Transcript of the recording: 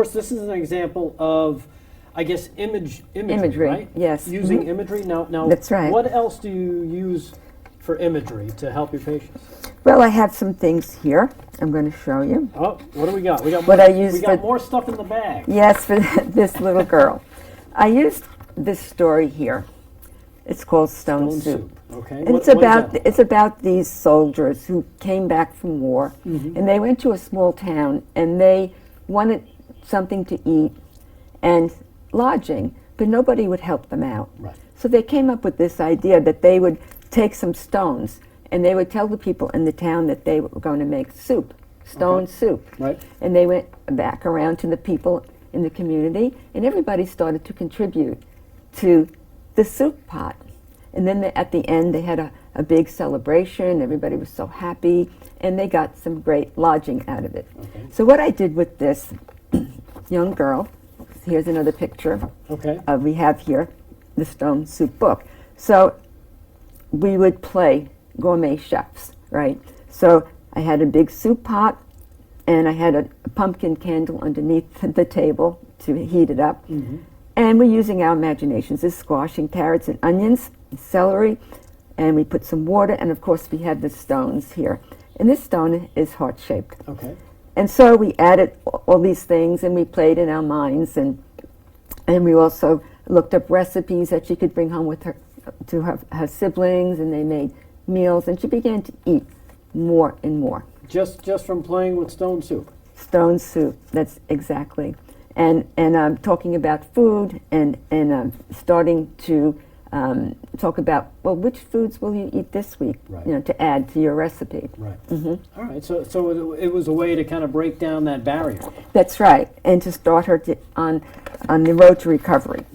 course, this is an example of, I guess, imagery, right? Yes. Using imagery. Now, That's right. What else do you use for imagery to help your patients? Well, I have some things here. I'm going to show you. Oh, what do we got? We got What more, I use we got for- more stuff in the bag. Yes, for this little girl. I used this story here. It's called Stone Soup. Okay. And it's about these soldiers who came back from war, and they went to a small town, and they wanted something to eat and lodging, but nobody would help them out. Right. So they came up with this idea that they would take some stones, and they would tell the people in the town that they were going to make soup, stone soup. Right. And they went back around to the people in the community, and everybody started to contribute to the soup pot. And then at the end, they had a big celebration. Everybody was so happy, and they got some great lodging out of it. Okay. So what I did with this young girl, here's another picture. Okay. We have here the Stone Soup book. So we would play gourmet chefs, right? So I had a big soup pot, and I had a pumpkin candle underneath the table to heat it up. And we're using our imaginations. This is squashing carrots and onions, celery, and we put some water, and of course we have the stones here. And this stone is heart-shaped. Okay. And so we added all these things, and we played in our minds, and we also looked up recipes that she could bring home with her to her siblings, and they made meals, and she began to eat more and more. Just from playing with Stone Soup. Stone Soup, that's exactly. And talking about food, and starting to talk about, well, which foods will you eat this week? Right. You know, to add to your recipe. Right. All right. So it was a way to kind of break down that barrier. That's right, and to start her on the road to recovery.